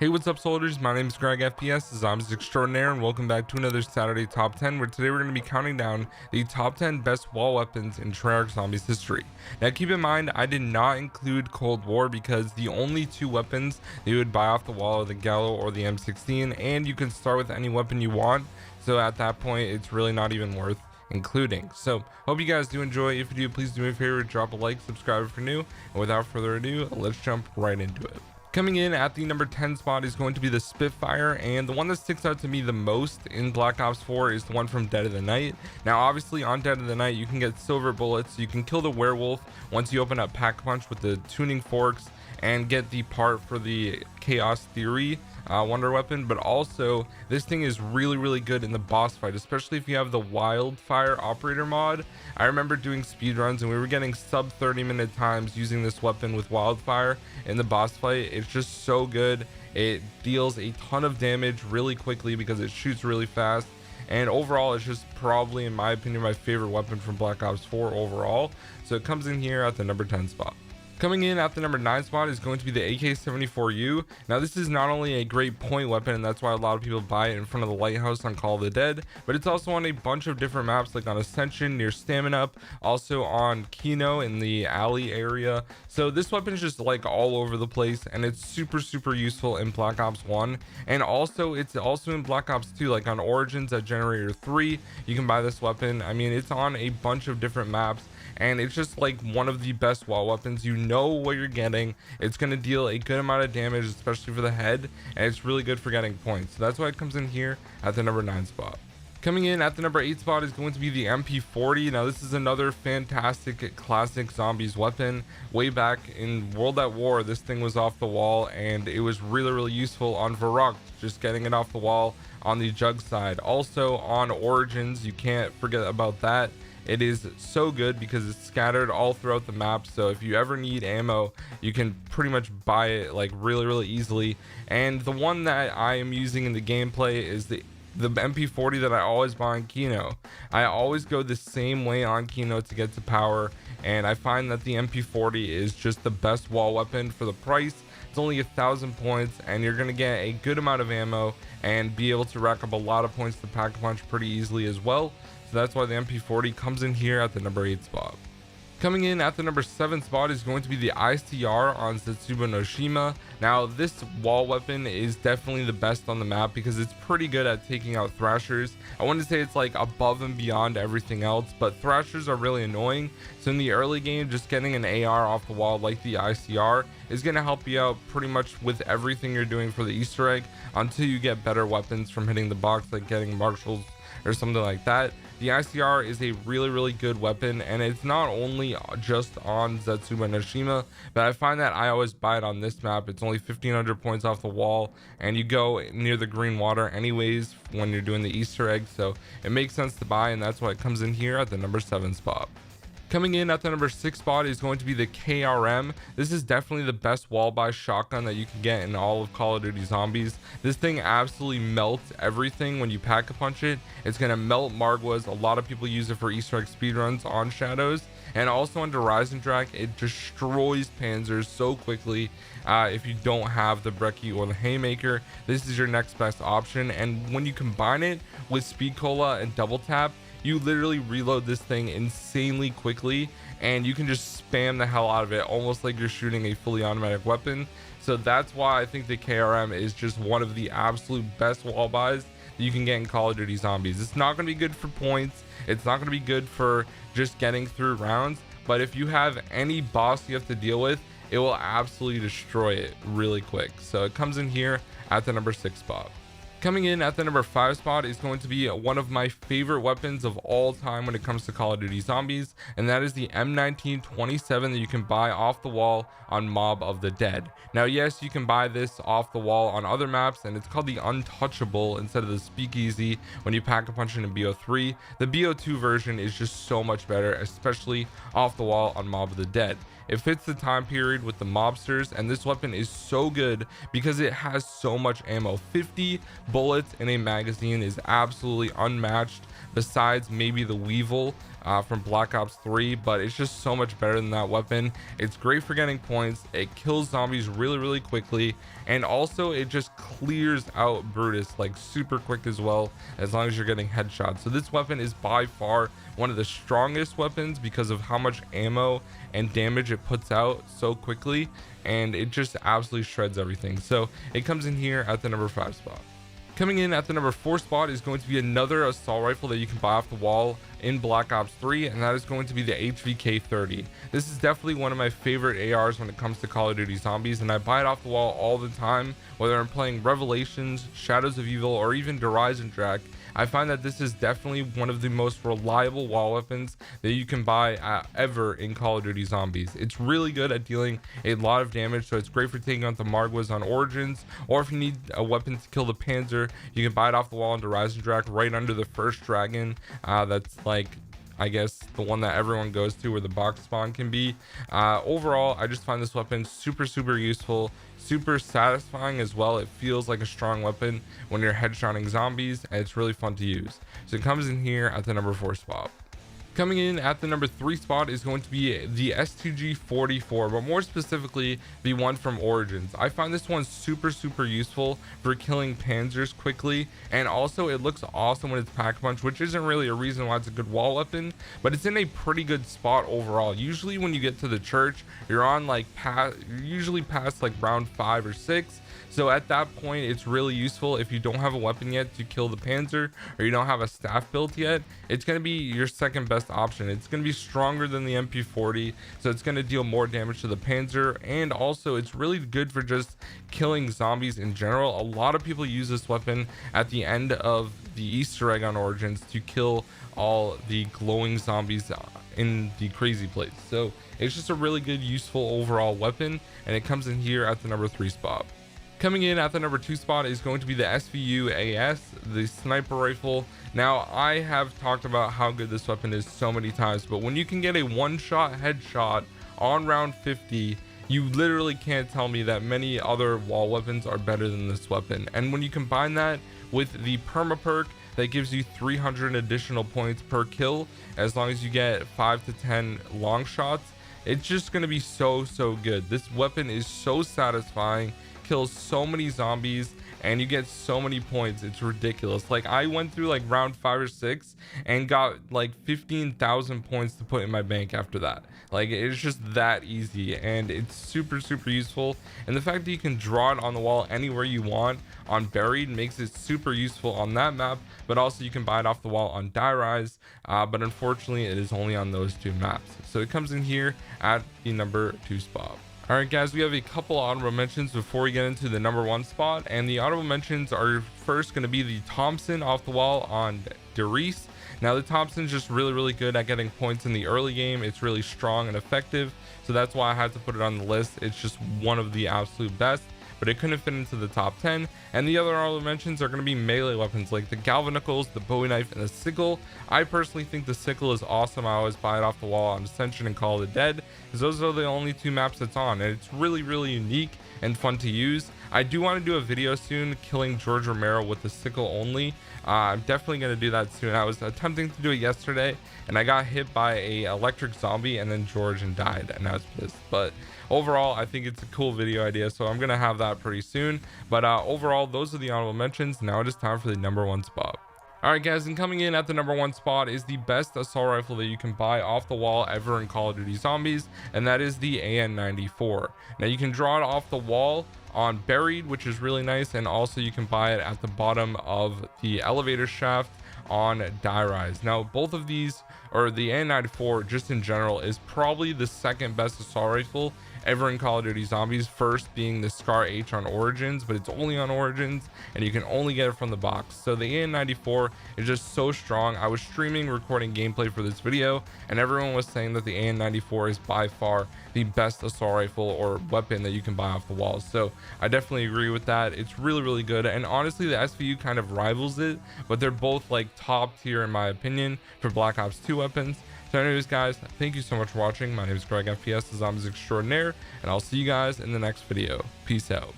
Hey, what's up, soldiers? My name is Greg FPS, Zombies Extraordinaire, and welcome back to another Saturday Top 10, where today we're going to be counting down the top 10 best wall weapons in Treyarch Zombies history. Now, keep in mind, I did not include Cold War because the only two weapons that you would buy off the wall are the Gallo or the M16, and you can start with any weapon you want, so at that point, it's really not even worth including. So, hope you guys do enjoy. If you do, please do me a favor, drop a like, subscribe if you're new, and without further ado, let's jump right into it. Coming in at the number 10 spot is going to be the Spitfire, and the one that sticks out to me the most in Black Ops 4 is the one from Dead of the Night. Now, obviously on Dead of the Night, you can get silver bullets, you can kill the werewolf once you open up Pack-a-Punch with the tuning forks and get the part for the Chaos Theory wonder weapon. But also, this thing is really good in the boss fight, especially if you have the Wildfire Operator mod. I remember doing speedruns and we were getting sub 30-minute times using this weapon with Wildfire in the boss fight. It's just so good. It deals a ton of damage really quickly because it shoots really fast, and overall it's just probably, in my opinion, my favorite weapon from Black Ops 4 overall. So it comes in here at the number 10 spot. Coming in at the number 9 spot is going to be the AK-74U. Now, this is not only a great point weapon, and that's why a lot of people buy it in front of the lighthouse on Call of the Dead, but it's also on a bunch of different maps, like on Ascension near Stamina Up, also on Kino in the alley area. So this weapon is just like all over the place, and it's super useful in Black Ops 1, and also it's also in Black Ops 2, like on Origins at Generator 3. You can buy this weapon. I mean, it's on a bunch of different maps, and it's just like one of the best wall weapons. You know what you're getting. It's going to deal a good amount of damage, especially for the head, and it's really good for getting points. So that's why it comes in here at the number 9 spot. Coming in at the number 8 spot is going to be the MP40. Now, this is another fantastic classic zombies weapon. Way back in World at War, this thing was off the wall, and it was really useful on Varrock, just getting it off the wall on the jug side. Also on Origins, you can't forget about that. It is so good because it's scattered all throughout the map, so if you ever need ammo, you can pretty much buy it like really easily. And the one that I am using in the gameplay is the MP40 that I always buy on Kino. I always go the same way on Kino to get to power, and I find that the MP40 is just the best wall weapon for the price. It's only 1,000 points, and you're gonna get a good amount of ammo and be able to rack up a lot of points to Pack-a-Punch pretty easily as well. So that's why the MP40 comes in here at the number 8 spot. Coming in at the number 7 spot is going to be the ICR on Zetsuba no Shima. Now, this wall weapon is definitely the best on the map because it's pretty good at taking out Thrashers. I wouldn't say it's like above and beyond everything else, but Thrashers are really annoying. So in the early game, just getting an AR off the wall like the ICR is going to help you out pretty much with everything you're doing for the Easter egg until you get better weapons from hitting the box, like getting Marshals or something like that. The ICR is a really good weapon, and it's not only just on Zetsuba no Shima, but I find that I always buy it on this map. It's only 1,500 points off the wall, and you go near the green water anyways when you're doing the Easter egg, so it makes sense to buy, and that's why it comes in here at the number 7 spot. Coming in at the number 6 spot is going to be the KRM. This is definitely the best wall buy shotgun that you can get in all of Call of Duty Zombies. This thing absolutely melts everything when you Pack-a-Punch it. It's going to melt Margwas. A lot of people use it for Easter egg speedruns on Shadows. And also on Horizon Drag, it destroys Panzers so quickly. If you don't have the Brecci or the Haymaker, this is your next best option. And when you combine it with Speed Cola and Double Tap, you literally reload this thing insanely quickly, and you can just spam the hell out of it, almost like you're shooting a fully automatic weapon. So that's why I think the KRM is just one of the absolute best wall buys that you can get in Call of Duty Zombies. It's not going to be good for points, it's not going to be good for just getting through rounds, but if you have any boss you have to deal with, it will absolutely destroy it really quick. So it comes in here at the number 6 spot. Coming in at the number 5 spot is going to be one of my favorite weapons of all time when it comes to Call of Duty Zombies, and that is the M1927 that you can buy off the wall on Mob of the Dead. Now, yes, you can buy this off the wall on other maps, and it's called the Untouchable instead of the Speakeasy when you Pack-a-Punch in BO3. The BO2 version is just so much better, especially off the wall on Mob of the Dead. It fits the time period with the mobsters, and this weapon is so good because it has so much ammo. 50 bullets in a magazine is absolutely unmatched besides maybe the Weevil from Black Ops 3, but it's just so much better than that weapon. It's great for getting points, it kills zombies really quickly, and also it just clears out Brutus like super quick as well, as long as you're getting headshots. So this weapon is by far one of the strongest weapons because of how much ammo and damage it puts out so quickly, and it just absolutely shreds everything. So it comes in here at the number 5 spot. Coming in at the number 4 spot is going to be another assault rifle that you can buy off the wall in Black Ops 3, and that is going to be the HVK-30. This is definitely one of my favorite ARs when it comes to Call of Duty Zombies, and I buy it off the wall all the time, whether I'm playing Revelations, Shadows of Evil, or even Horizon Drac. I find that this is definitely one of the most reliable wall weapons that you can buy ever in Call of Duty Zombies. It's really good at dealing a lot of damage, so it's great for taking out the Margwas on Origins, or if you need a weapon to kill the Panzer, you can buy it off the wall in Horizon Drac right under the first dragon. That's like, I guess, the one that everyone goes to where the box spawn can be. Overall, I just find this weapon super useful, super satisfying as well. It feels like a strong weapon when you're headshotting zombies, and it's really fun to use. So it comes in here at the number 4 spot. Coming in at the number 3 spot is going to be the STG-44, but more specifically the one from Origins. I find this one super useful for killing panzers quickly, and also it looks awesome when it's pack punch, which isn't really a reason why it's a good wall weapon, but it's in a pretty good spot overall. Usually when you get to the church, you're on like usually past like round 5 or 6. So at that point, it's really useful if you don't have a weapon yet to kill the Panzer, or you don't have a staff built yet. It's going to be your second best option. It's going to be stronger than the MP40, so it's going to deal more damage to the Panzer, and also it's really good for just killing zombies in general. A lot of people use this weapon at the end of the Easter egg on Origins to kill all the glowing zombies in the crazy place. So it's just a really good, useful overall weapon, and it comes in here at the number 3 spot. Coming in at the number 2 spot is going to be the SVU-AS, the sniper rifle. Now, I have talked about how good this weapon is so many times, but when you can get a one-shot headshot on round 50, you literally can't tell me that many other wall weapons are better than this weapon. And when you combine that with the perma perk that gives you 300 additional points per kill, as long as you get 5 to 10 long shots, it's just going to be so good. This weapon is so satisfying, kills so many zombies, and you get so many points. It's ridiculous. Like, I went through like round 5 or 6 and got like 15,000 points to put in my bank after that. Like, it's just that easy, and it's super useful. And the fact that you can draw it on the wall anywhere you want on Buried makes it super useful on that map, but also you can buy it off the wall on Die Rise, but unfortunately it is only on those 2 maps. So it comes in here at the number 2 spot. Alright guys, we have a couple honorable mentions before we get into the number 1 spot, and the honorable mentions are first going to be the Thompson off the wall on Derice. Now the Thompson's just really good at getting points in the early game. It's really strong and effective, so that's why I had to put it on the list. It's just one of the absolute best, but it couldn't fit into the top 10. And the other honorable mentions are going to be melee weapons like the Galvanicles, the Bowie Knife, and the Sickle. I personally think the Sickle is awesome. I always buy it off the wall on Ascension and Call of the Dead, because those are the only 2 maps it's on, and it's really unique and fun to use. I do want to do a video soon killing George Romero with the Sickle only. I'm definitely going to do that soon. I was attempting to do it yesterday, and I got hit by a electric zombie and then George and died, and I was pissed. But overall, I think it's a cool video idea, so I'm going to have that pretty soon. But overall, those are the honorable mentions. Now it is time for the number 1 spot. Alright guys, and coming in at the number 1 spot is the best assault rifle that you can buy off the wall ever in Call of Duty Zombies, and that is the AN-94. Now you can draw it off the wall on Buried, which is really nice, and also you can buy it at the bottom of the elevator shaft on Die Rise. Now both of these, or the AN-94 just in general, is probably the second best assault rifle ever in Call of Duty Zombies, first being the Scar H on Origins, but it's only on Origins and you can only get it from the box. So the AN-94 is just so strong. I was streaming, recording gameplay for this video, and everyone was saying that the AN-94 is by far the best assault rifle or weapon that you can buy off the walls. So I definitely agree with that. It's really good, and honestly the SVU kind of rivals it, but they're both like top tier in my opinion for Black Ops 2 weapons. So anyways guys, thank you so much for watching. My name is Greg FPS, the Zombies Extraordinaire, and I'll see you guys in the next video. Peace out.